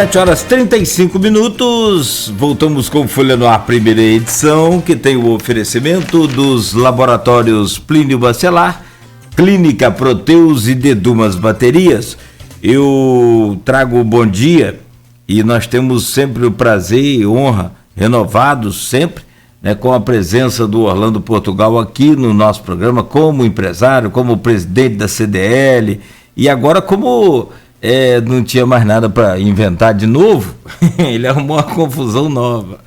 7h35, voltamos com Folha no Ar, primeira edição, que tem o oferecimento dos laboratórios Plínio Bacelar, Clínica Proteus e Dedumas Baterias. Eu trago o bom dia e nós temos sempre o prazer e honra, renovados sempre, né, com a presença do Orlando Portugal aqui no nosso programa, como empresário, como presidente da CDL e agora como... não tinha mais nada para inventar de novo, ele arrumou uma confusão nova,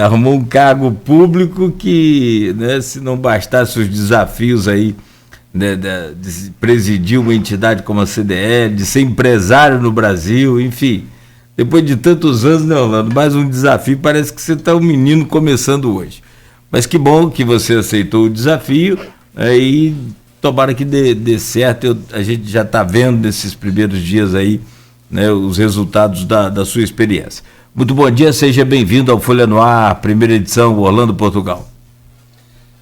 arrumou um cargo público que, né, se não bastasse os desafios aí, né, de presidir uma entidade como a CDL, de ser empresário no Brasil, enfim, depois de tantos anos, né, Orlando, mais um desafio, parece que você está um menino começando hoje, mas que bom que você aceitou o desafio, e tomara que dê certo. A gente já está vendo nesses primeiros dias aí, né, os resultados da sua experiência. Muito bom dia, seja bem-vindo ao Folha no Ar, primeira edição, Orlando Portugal.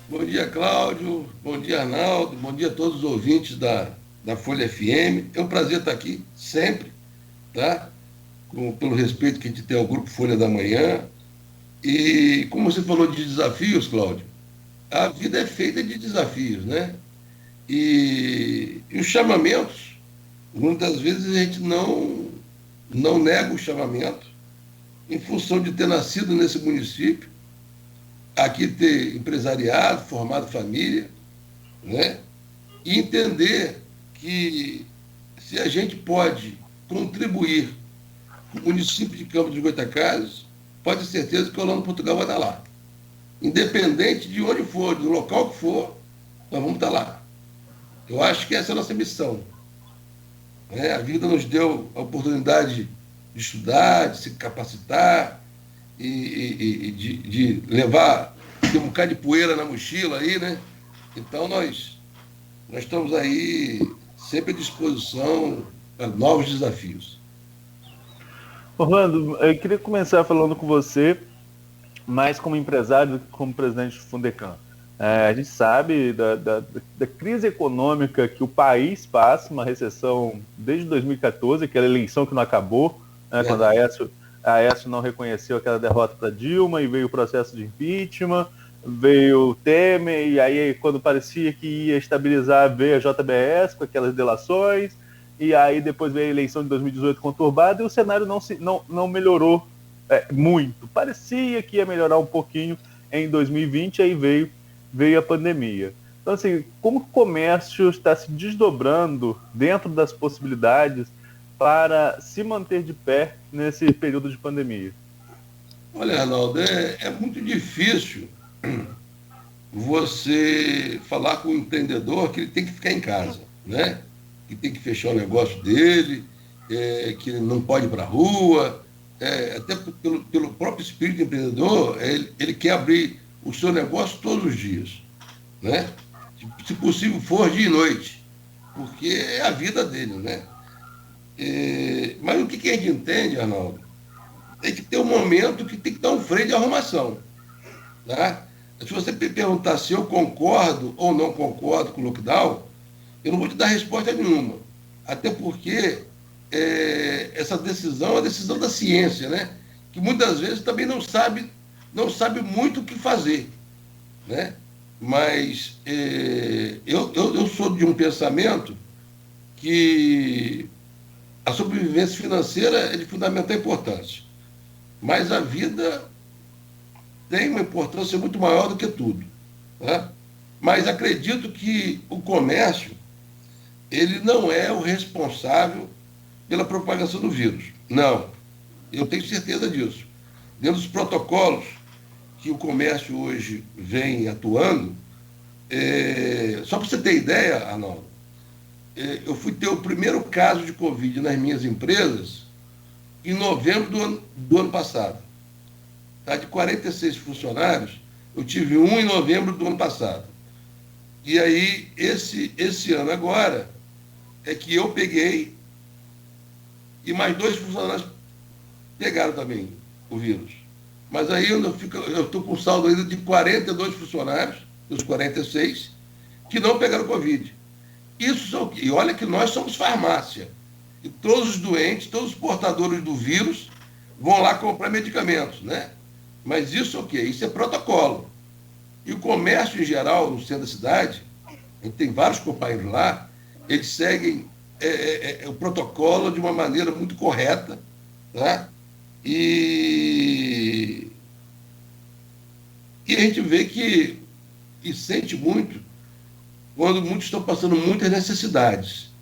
Bom dia, Cláudio, bom dia, Arnaldo, bom dia a todos os ouvintes da Folha FM. É um prazer estar aqui, sempre, tá? Pelo respeito que a gente tem ao Grupo Folha da Manhã. E como você falou de desafios, Cláudio, a vida é feita de desafios, né? E os chamamentos, muitas vezes a gente não nega o chamamento, em função de ter nascido nesse município, aqui ter empresariado, formado família, né? E entender que se a gente pode contribuir com o município de Campos dos Goytacazes, pode ter certeza que o Orlando Portugal vai estar lá. Independente de onde for, do local que for, nós vamos estar lá. Eu acho que essa é a nossa missão. A vida nos deu a oportunidade de estudar, de se capacitar e de levar, ter um bocado de poeira na mochila aí, né? Então nós estamos aí sempre à disposição para novos desafios. Orlando, eu queria começar falando com você, mais como empresário do que como presidente do Fundecam. A gente sabe da crise econômica que o país passa, uma recessão desde 2014, aquela eleição que não acabou, né, quando a Aécio não reconheceu aquela derrota para Dilma e veio o processo de impeachment, veio o Temer, e aí quando parecia que ia estabilizar, veio a JBS com aquelas delações, e aí depois veio a eleição de 2018 conturbada e o cenário não melhorou muito. Parecia que ia melhorar um pouquinho em 2020, aí veio a pandemia. Então, assim, como o comércio está se desdobrando dentro das possibilidades para se manter de pé nesse período de pandemia? Olha, Arnaldo, é muito difícil você falar com o empreendedor que ele tem que ficar em casa, né? Que tem que fechar o negócio dele, que ele não pode ir para a rua, até pelo próprio espírito empreendedor, ele quer abrir o seu negócio todos os dias, né? Se possível for dia e noite, porque é a vida dele, né? Mas o que a gente entende, Arnaldo, é que tem um momento que tem que dar um freio de arrumação, tá? Se você me perguntar se eu concordo ou não concordo com o lockdown, eu não vou te dar resposta nenhuma, até porque essa decisão é uma decisão da ciência, né? Que muitas vezes também não sabe muito o que fazer, né? Mas eu sou de um pensamento que a sobrevivência financeira é de fundamental importância, mas a vida tem uma importância muito maior do que tudo, né? Mas acredito que o comércio, ele não é o responsável pela propagação do vírus. Não, eu tenho certeza disso. Dentro dos protocolos que o comércio hoje vem atuando, só para você ter ideia, Arnaldo, eu fui ter o primeiro caso de Covid nas minhas empresas em novembro do ano passado. Tá? De 46 funcionários, eu tive um em novembro do ano passado. E aí, esse ano agora, é que eu peguei e mais 2 funcionários pegaram também o vírus. Mas aí eu estou com saldo ainda de 42 funcionários, dos 46, que não pegaram Covid. E olha que nós somos farmácia. E todos os doentes, todos os portadores do vírus vão lá comprar medicamentos, né? Mas isso é o quê? Isso é protocolo. E o comércio em geral, no centro da cidade, a gente tem vários companheiros lá, eles seguem o protocolo de uma maneira muito correta, tá? E a gente vê e sente muito quando muitos estão passando muitas necessidades.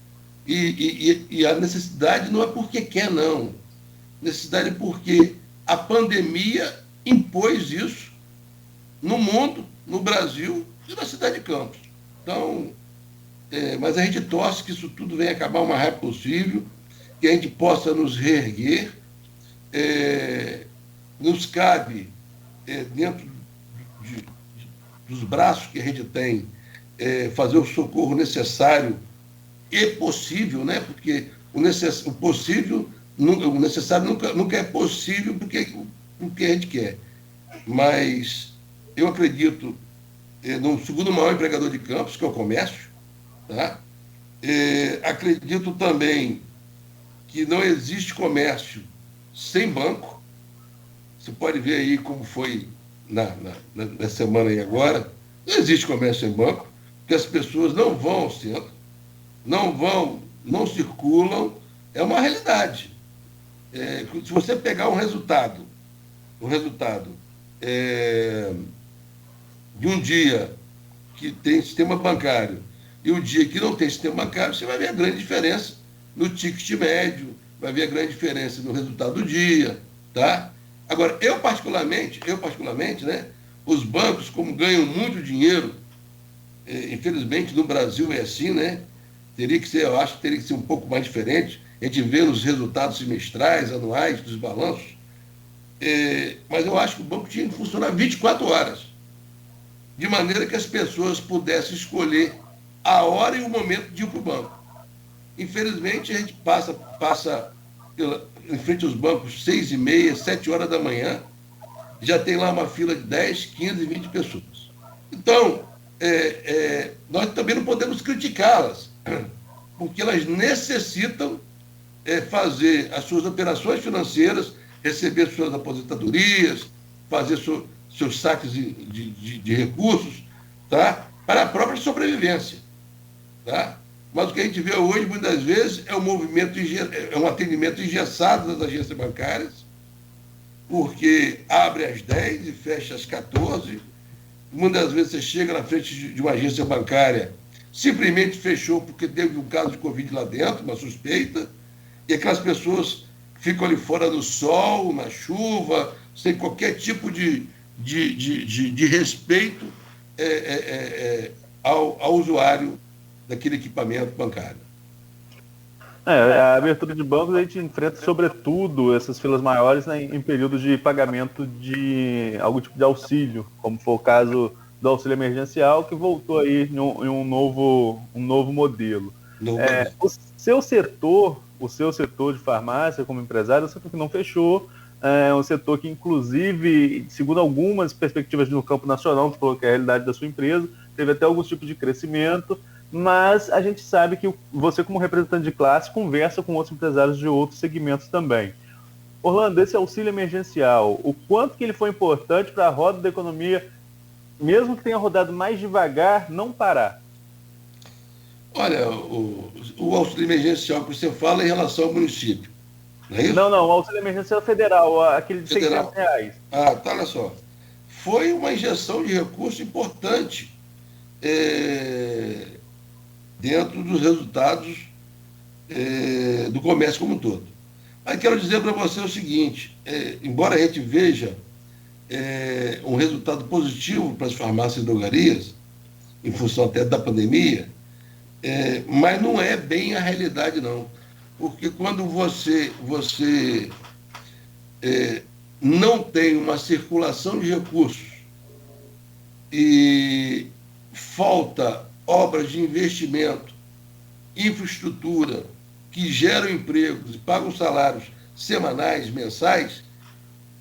E a necessidade não é porque quer, não. Necessidade é porque a pandemia impôs isso no mundo, no Brasil e na cidade de Campos. Então, mas a gente torce que isso tudo venha acabar o mais rápido possível, que a gente possa nos reerguer. Nos cabe, dentro dos braços que a gente tem, fazer o socorro necessário e possível, né? Porque o necessário nunca é possível porque a gente quer. Mas eu acredito no segundo maior empregador de Campos, que é o comércio, tá? Acredito também que não existe comércio sem banco. Você pode ver aí como foi na semana aí agora. Não existe comércio sem banco, porque as pessoas não vão ao centro, não circulam. É uma realidade. Se você pegar um resultado de um dia que tem sistema bancário e o dia que não tem sistema bancário, você vai ver a grande diferença no ticket médio, vai ver a grande diferença no resultado do dia, tá? Agora, eu particularmente, né, os bancos, como ganham muito dinheiro, infelizmente no Brasil é assim, né? Eu acho que teria que ser um pouco mais diferente. A gente vê nos resultados semestrais, anuais, dos balanços. Mas eu acho que o banco tinha que funcionar 24 horas, de maneira que as pessoas pudessem escolher a hora e o momento de ir para o banco. Infelizmente, a gente passa em frente aos bancos 6h30, 7 horas da manhã, já tem lá uma fila de 10, 15, 20 pessoas. Então, nós também não podemos criticá-las, porque elas necessitam fazer as suas operações financeiras, receber suas aposentadorias, fazer seus saques de recursos, tá? Para a própria sobrevivência. Tá? Mas o que a gente vê hoje, muitas vezes, é um atendimento engessado das agências bancárias, porque abre às 10 e fecha às 14. Muitas vezes você chega na frente de uma agência bancária, simplesmente fechou porque teve um caso de Covid lá dentro, uma suspeita, e aquelas pessoas ficam ali fora no sol, na chuva, sem qualquer tipo de respeito ao usuário daquele equipamento bancário. A abertura de bancos a gente enfrenta, sobretudo, essas filas maiores, né, em períodos de pagamento de algum tipo de auxílio, como foi o caso do auxílio emergencial, que voltou aí em um novo modelo. O seu setor de farmácia, como empresário, é um setor que não fechou, é um setor que, inclusive, segundo algumas perspectivas no campo nacional, que falou que é a realidade da sua empresa, teve até alguns tipos de crescimento, mas a gente sabe que você, como representante de classe, conversa com outros empresários de outros segmentos também. Orlando, esse auxílio emergencial, o quanto que ele foi importante para a roda da economia, mesmo que tenha rodado mais devagar, não parar? Olha, o auxílio emergencial que você fala é em relação ao município, não é isso? Não, o auxílio emergencial federal, aquele de Federal. R$600. Tá, olha só. Foi uma injeção de recurso importante dentro dos resultados do comércio como um todo. Mas quero dizer para você o seguinte, embora a gente veja um resultado positivo para as farmácias e drogarias, em função até da pandemia, mas não é bem a realidade, não. Porque quando você não tem uma circulação de recursos e falta obras de investimento, infraestrutura, que geram empregos e pagam salários semanais, mensais,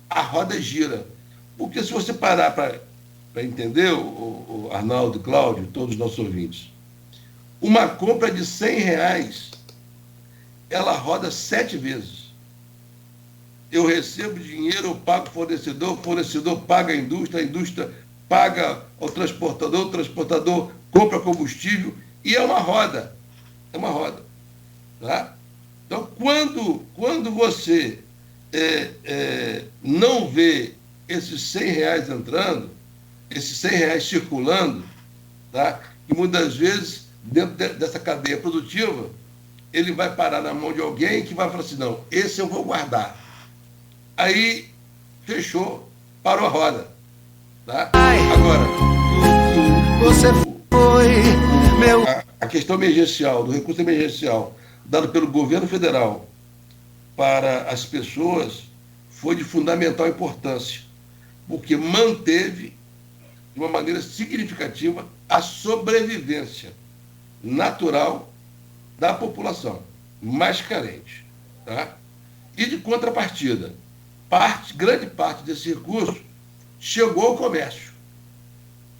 a roda gira. Porque se você parar para entender, o Arnaldo, Cláudio, todos os nossos ouvintes, uma compra de R$100 ela roda 7 vezes. Eu recebo dinheiro, eu pago o fornecedor paga a indústria paga ao transportador, o transportador compra combustível, e é uma roda. É uma roda. Tá? Então, quando você não vê esses R$ 100 entrando, esses R$ 100 circulando, tá? E muitas vezes, dentro dessa cadeia produtiva, ele vai parar na mão de alguém que vai falar assim, não, esse eu vou guardar. Aí, fechou, parou a roda. Tá? Agora, você foi meu... a questão emergencial, do recurso emergencial dado pelo governo federal para as pessoas foi de fundamental importância, porque manteve, de uma maneira significativa, a sobrevivência natural da população mais carente. Tá? E, de contrapartida, grande parte desse recurso chegou ao comércio.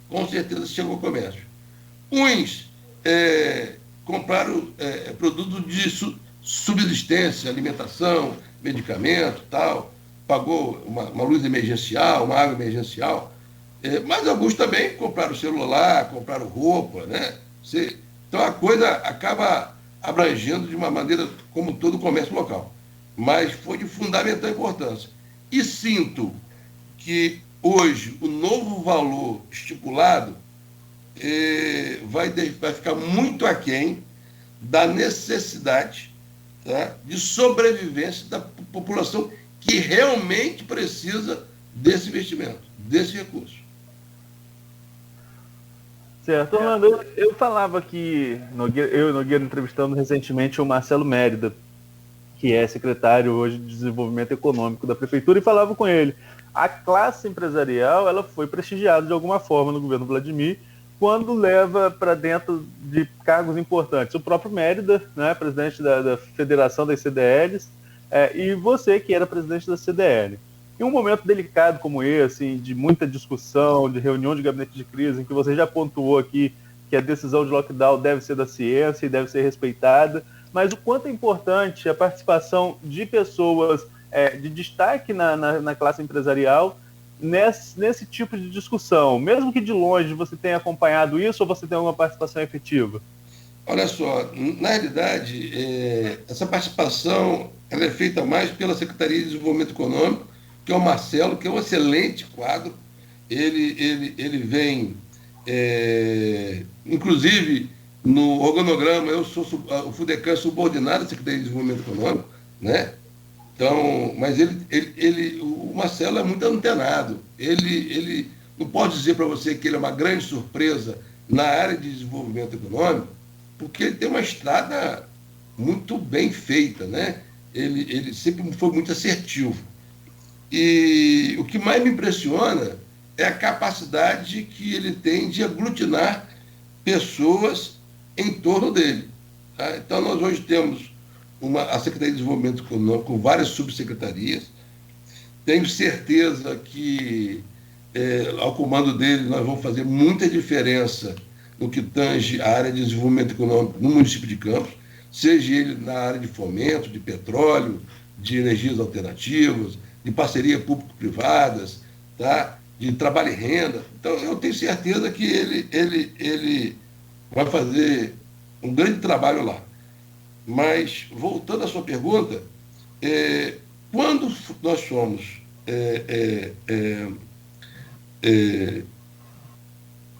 Com certeza chegou ao comércio. Uns compraram produtos de subsistência, alimentação, medicamento, tal, pagou uma luz emergencial, uma água emergencial, mas alguns também compraram celular, compraram roupa, né? Então a coisa acaba abrangendo de uma maneira como todo o comércio local. Mas foi de fundamental importância. E sinto que hoje o novo valor estipulado vai ficar muito aquém da necessidade, tá, de sobrevivência da população que realmente precisa desse investimento, desse recurso. Certo, Orlando, eu falava que eu e Nogueira entrevistamos recentemente o Marcelo Mérida, que é secretário hoje de Desenvolvimento Econômico da Prefeitura, e falava com ele. A classe empresarial ela foi prestigiada de alguma forma no governo Vladimir quando leva para dentro de cargos importantes. O próprio Mérida, né, presidente da Federação das CDLs, e você, que era presidente da CDL. Em um momento delicado como esse, de muita discussão, de reunião de gabinete de crise, em que você já pontuou aqui que a decisão de lockdown deve ser da ciência e deve ser respeitada, mas o quanto é importante a participação de pessoas de destaque na classe empresarial nesse tipo de discussão, mesmo que de longe você tenha acompanhado isso ou você tenha uma participação efetiva? Olha só, na realidade, essa participação ela é feita mais pela Secretaria de Desenvolvimento Econômico, que é o Marcelo, que é um excelente quadro. Ele vem, inclusive, no organograma, eu sou o FUDECAN subordinado à Secretaria de Desenvolvimento Econômico, né? Então, mas o Marcelo é muito antenado. Ele não pode dizer para você que ele é uma grande surpresa na área de desenvolvimento econômico, porque ele tem uma estrada muito bem feita, né? Ele sempre foi muito assertivo. E o que mais me impressiona é a capacidade que ele tem de aglutinar pessoas em torno dele. Tá? Então, nós hoje temos a Secretaria de Desenvolvimento Econômico com várias subsecretarias. Tenho certeza que, ao comando dele, nós vamos fazer muita diferença no que tange a área de desenvolvimento econômico no município de Campos, seja ele na área de fomento, de petróleo, de energias alternativas, de parceria público-privadas, tá? De trabalho e renda. Então, eu tenho certeza que ele vai fazer um grande trabalho lá. Mas, voltando à sua pergunta, quando nós somos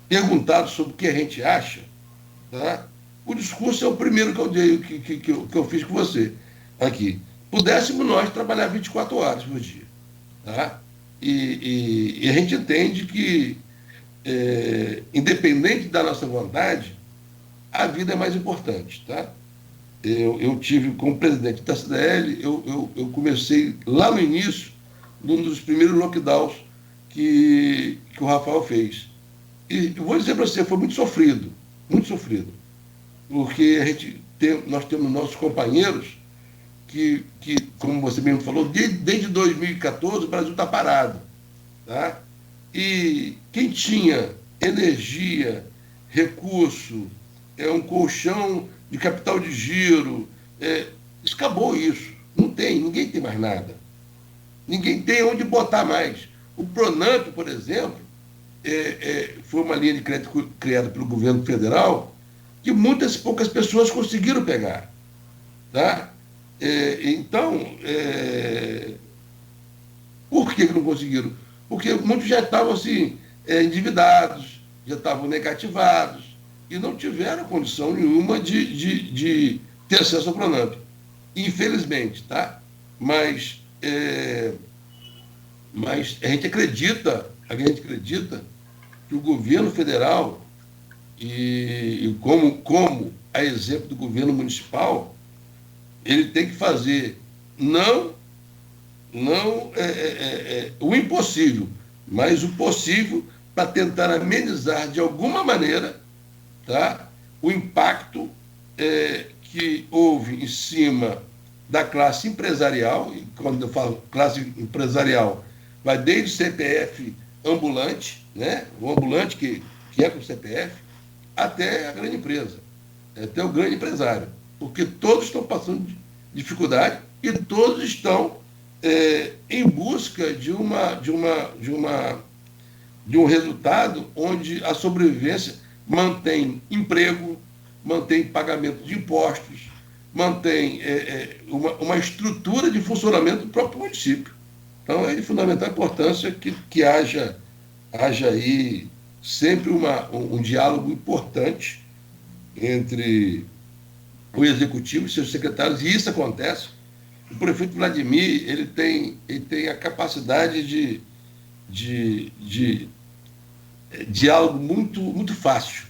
perguntados sobre o que a gente acha, tá? O discurso é o primeiro que eu dei, que eu fiz com você aqui. Pudéssemos nós trabalhar 24 horas por dia. Tá? E a gente entende que, independente da nossa vontade, a vida é mais importante. Tá? Eu tive, como presidente da CDL, eu comecei lá no início, num dos primeiros lockdowns que o Rafael fez. E eu vou dizer para você, foi muito sofrido, porque nós temos nossos companheiros que, como você mesmo falou, desde 2014 o Brasil está parado. Tá? E quem tinha energia, recurso, um colchão de capital de giro, Acabou isso. Não tem, ninguém tem mais nada. Ninguém tem onde botar mais. O Pronamp, por exemplo, foi uma linha de crédito criada pelo governo federal que muitas poucas pessoas conseguiram pegar. Tá? Então, por que não conseguiram? Porque muitos já estavam assim, endividados, já estavam negativados e não tiveram condição nenhuma de ter acesso ao Pronamp. Infelizmente, tá? Mas a gente acredita que o governo federal, e como a exemplo do governo municipal, ele tem que fazer não o impossível, mas o possível para tentar amenizar de alguma maneira, tá, o impacto que houve em cima da classe empresarial. E quando eu falo classe empresarial, vai desde o CPF ambulante, né, o ambulante que é com o CPF, até a grande empresa, até o grande empresário, porque todos estão passando dificuldade e todos estão em busca de um resultado onde a sobrevivência mantém emprego, mantém pagamento de impostos, mantém uma estrutura de funcionamento do próprio município. Então, é de fundamental importância que haja aí sempre um diálogo importante entre o Executivo e seus secretários, e isso acontece. O prefeito Vladimir, ele tem a capacidade de diálogo muito, muito fácil.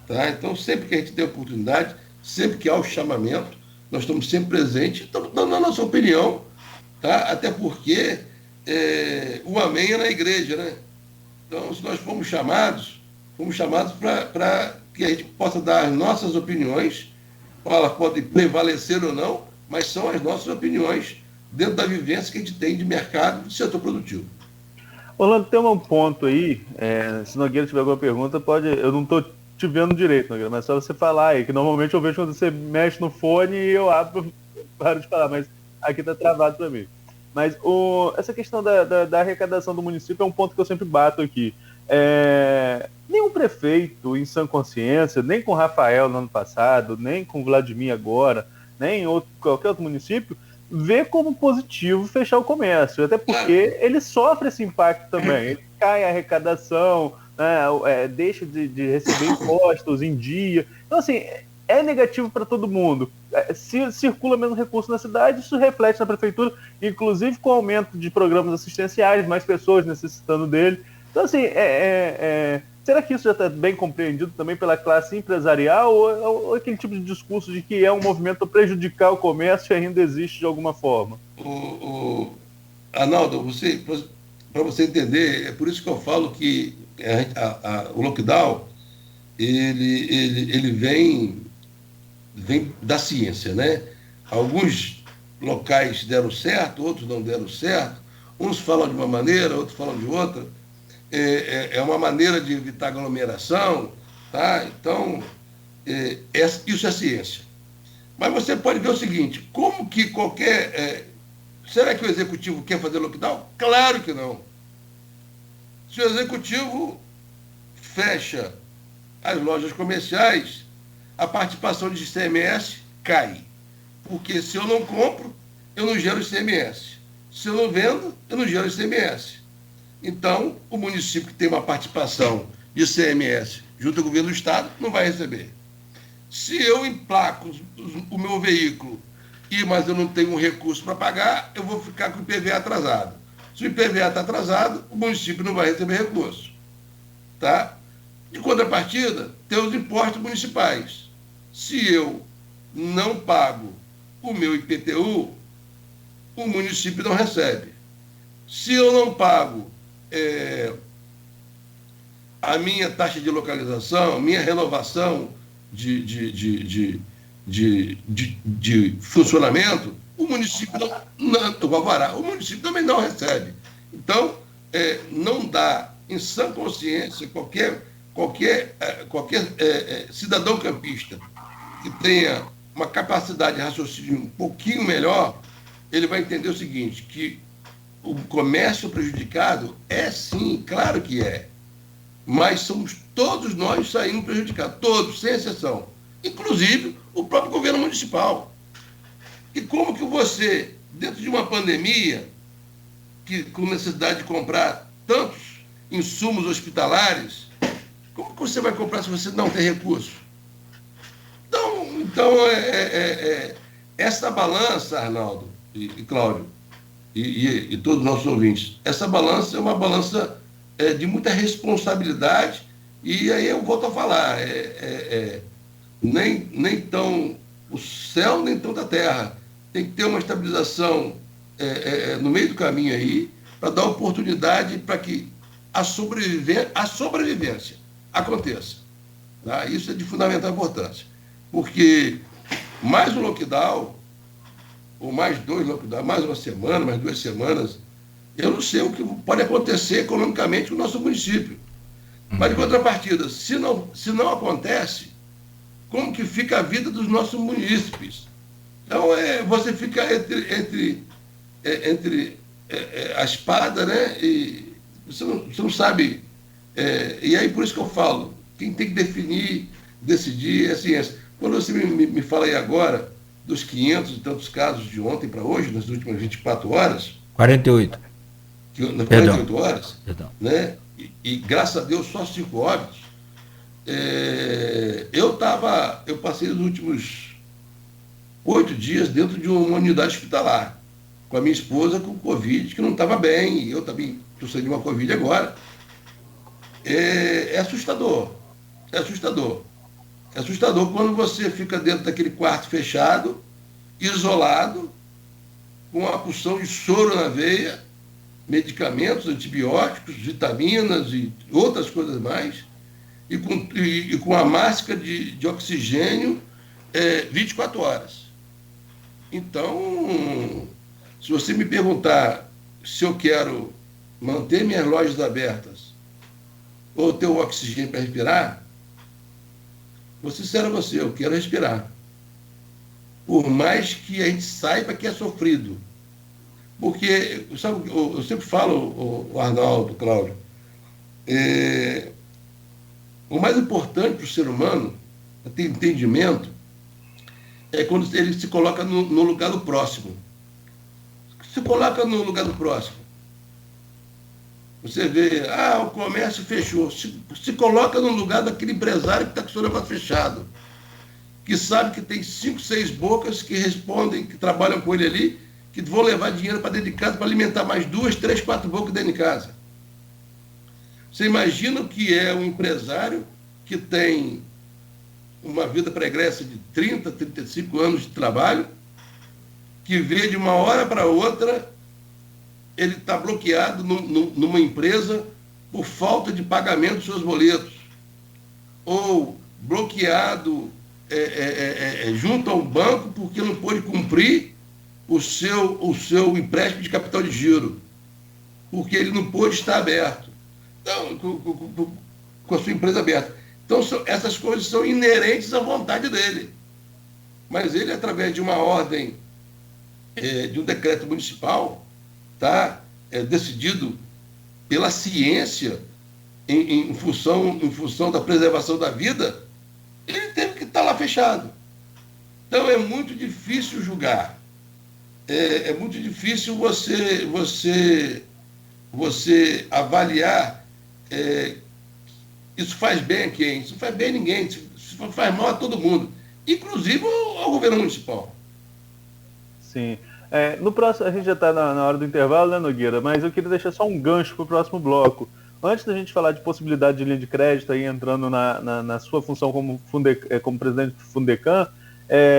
Tá? Então, sempre que a gente tem oportunidade, sempre que há o chamamento, nós estamos sempre presentes, estamos dando a nossa opinião, tá? Até porque o amém é na igreja, né? Então, se nós fomos chamados para que a gente possa dar as nossas opiniões, elas podem prevalecer ou não, mas são as nossas opiniões dentro da vivência que a gente tem de mercado e de setor produtivo. Orlando, tem um ponto aí, se Nogueira tiver alguma pergunta, pode. Eu não estou te vendo direito, Nogueira, mas é só você falar aí, que normalmente eu vejo quando você mexe no fone e eu abro, paro de falar, mas aqui está travado para mim. Mas essa questão da arrecadação do município é um ponto que eu sempre bato aqui. Nenhum prefeito em sã consciência, nem com Rafael no ano passado, nem com Vladimir agora, nem em qualquer outro município, vê como positivo fechar o comércio, até porque ele sofre esse impacto também. Ele cai a arrecadação, né, deixa de receber impostos em dia. Então, assim, é negativo para todo mundo. Se circula menos recurso na cidade, isso reflete na prefeitura, inclusive com o aumento de programas assistenciais, mais pessoas necessitando dele. Então, assim, será que isso já está bem compreendido também pela classe empresarial, ou aquele tipo de discurso de que é um movimento para prejudicar o comércio ainda existe de alguma forma? Arnaldo, para você entender, é por isso que eu falo que o lockdown ele vem da ciência, né? Alguns locais deram certo, outros não deram certo, uns falam de uma maneira, outros falam de outra. É uma maneira de evitar aglomeração, tá? Então, isso é ciência. Mas você pode ver o seguinte, como que será que o Executivo quer fazer lockdown? Claro que não. Se o Executivo fecha as lojas comerciais, a participação de ICMS cai. Porque se eu não compro, eu não gero ICMS. Se eu não vendo, eu não gero ICMS. Então, o município que tem uma participação de ICMS junto ao governo do Estado não vai receber. Se eu emplaco o meu veículo, mas eu não tenho um recurso para pagar, eu vou ficar com o IPVA atrasado. Se o IPVA está atrasado, o município não vai receber recurso. Tá? Em contrapartida, tem os impostos municipais. Se eu não pago o meu IPTU, o município não recebe. Se eu não pago a minha taxa de localização, minha renovação de funcionamento, o município o município também não recebe. Então, não dá, em sã consciência, qualquer cidadão campista que tenha uma capacidade de raciocínio um pouquinho melhor, ele vai entender o seguinte, que o comércio prejudicado é sim, claro que é, mas somos todos nós saindo prejudicados, todos, sem exceção, inclusive o próprio governo municipal. E como que você, dentro de uma pandemia, com necessidade de comprar tantos insumos hospitalares, como que você vai comprar se você não tem recurso? Então essa balança, Arnaldo e Cláudio, e todos os nossos ouvintes, essa balança é uma balança de muita responsabilidade, e aí eu volto a falar, nem tão o céu, nem tão da terra. Tem que ter uma estabilização no meio do caminho aí, para dar oportunidade para que a sobrevivência aconteça. Tá? Isso é de fundamental importância. Porque mais um lockdown, ou mais 2 lockdowns, mais uma semana, mais 2 semanas, eu não sei o que pode acontecer economicamente com o nosso município. Mas, de contrapartida, se não acontece, como que fica a vida dos nossos munícipes? Então, você fica entre a espada, né? E você não sabe. E aí, por isso que eu falo, quem tem que decidir é a ciência. Quando você me fala aí agora dos 500 e tantos casos de ontem para hoje, nas últimas 24 horas... 48. Nas 48 horas, Perdão. Né? E graças a Deus, só 5 óbitos. Eu passei os últimos 8 dias dentro de uma unidade hospitalar, com a minha esposa com Covid, que não estava bem, e eu também estou saindo de uma Covid agora. É assustador. É assustador. É assustador quando você fica dentro daquele quarto fechado, isolado, com uma porção de soro na veia, medicamentos, antibióticos, vitaminas e outras coisas mais, e com a máscara de oxigênio 24 horas. Então, se você me perguntar se eu quero manter minhas lojas abertas ou ter o oxigênio para respirar, vou ser sincero a você, eu quero respirar. Por mais que a gente saiba que é sofrido. Porque, sabe, eu sempre falo, o Arnaldo, Cláudio, o mais importante para o ser humano, para ter entendimento, é quando ele se coloca no lugar do próximo. Se coloca no lugar do próximo. Você vê, o comércio fechou. Se coloca no lugar daquele empresário que está com o seu negócio fechado, que sabe que tem 5, 6 bocas que respondem, que trabalham com ele ali, que vão levar dinheiro para dentro de casa para alimentar mais 2, 3, 4 bocas dentro de casa. Você imagina o que é um empresário que tem uma vida pregressa de 30, 35 anos de trabalho, que vê de uma hora para outra ele está bloqueado numa empresa por falta de pagamento dos seus boletos, ou bloqueado junto ao banco porque não pôde cumprir o seu empréstimo de capital de giro, porque ele não pôde estar aberto, então, com a sua empresa aberta. Então, essas coisas são inerentes à vontade dele. Mas ele, através de uma ordem, de um decreto municipal, tá, decidido pela ciência em função da preservação da vida, ele teve que estar lá fechado. Então, é muito difícil julgar. É muito difícil você avaliar isso faz bem a quem? Isso faz bem a ninguém, isso faz mal a todo mundo, inclusive ao governo municipal. Sim. No próximo, a gente já está na hora do intervalo, né, Nogueira? Mas eu queria deixar só um gancho para o próximo bloco. Antes da gente falar de possibilidade de linha de crédito, aí entrando na sua função como presidente do Fundecam,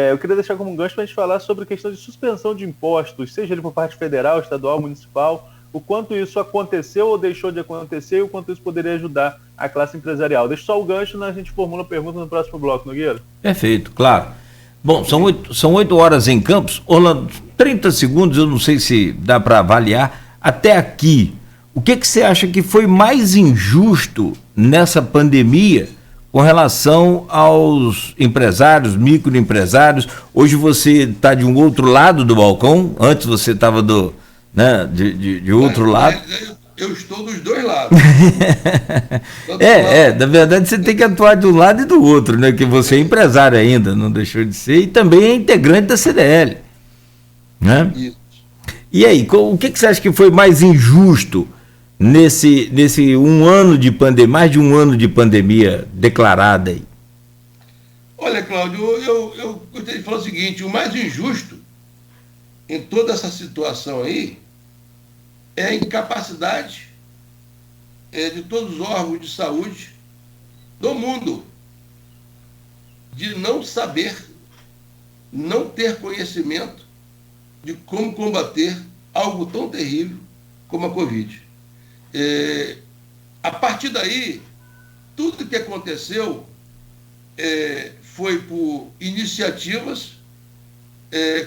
eu queria deixar como um gancho para a gente falar sobre a questão de suspensão de impostos, seja ele por parte federal, estadual, municipal, o quanto isso aconteceu ou deixou de acontecer e o quanto isso poderia ajudar a classe empresarial. Deixa só o gancho, né? A gente formula a pergunta no próximo bloco, Nogueira. Perfeito, claro. Bom, são 8 horas em Campos. Orlando, 30 segundos, eu não sei se dá para avaliar. Até aqui, o que você acha que foi mais injusto nessa pandemia com relação aos empresários, microempresários. Hoje você está de um outro lado do balcão, antes você estava de outro lado. Eu estou dos dois lados. Na verdade você tem que atuar de um lado e do outro, né? Que você é empresário ainda, não deixou de ser, e também é integrante da CDL. Né? Isso. E aí, o que você acha que foi mais injusto nesse um ano de pandemia, mais de um ano de pandemia declarada aí? Olha, Cláudio, eu gostaria de falar o seguinte: o mais injusto em toda essa situação aí é a incapacidade de todos os órgãos de saúde do mundo de não saber, não ter conhecimento de como combater algo tão terrível como a Covid. A partir daí, tudo que aconteceu foi por iniciativas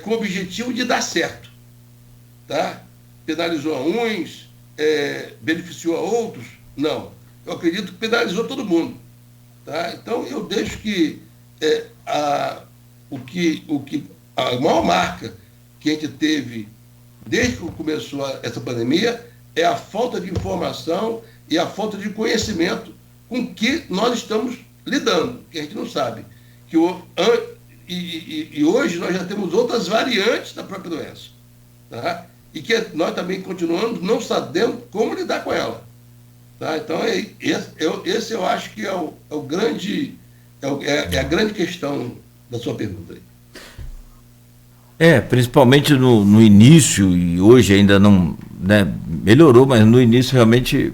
com o objetivo de dar certo, tá? Penalizou a uns, beneficiou a outros? Não. Eu acredito que penalizou todo mundo, tá? Então, eu deixo que a maior marca que a gente teve desde que começou essa pandemia é a falta de informação e a falta de conhecimento com que nós estamos lidando, que a gente não sabe. E hoje nós já temos outras variantes da própria doença, tá? E que nós também continuamos não sabendo como lidar com ela. Tá? Então, esse eu acho que é a grande questão da sua pergunta aí. Principalmente no início, e hoje ainda não, né, melhorou, mas no início realmente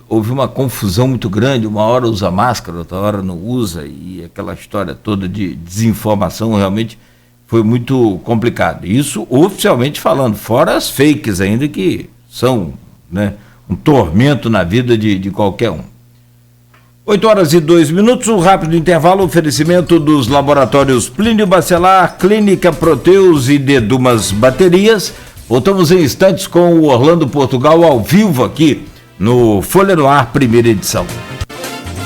houve uma confusão muito grande, uma hora usa máscara, outra hora não usa, e aquela história toda de desinformação realmente foi muito complicado. Isso oficialmente falando, fora as fakes ainda, que são, né, um tormento na vida de qualquer um. 8h02, um rápido intervalo, oferecimento dos laboratórios Plínio Bacelar, Clínica Proteus e Dedumas Baterias. Voltamos em instantes com o Orlando Portugal ao vivo aqui no Folha no Ar, primeira edição.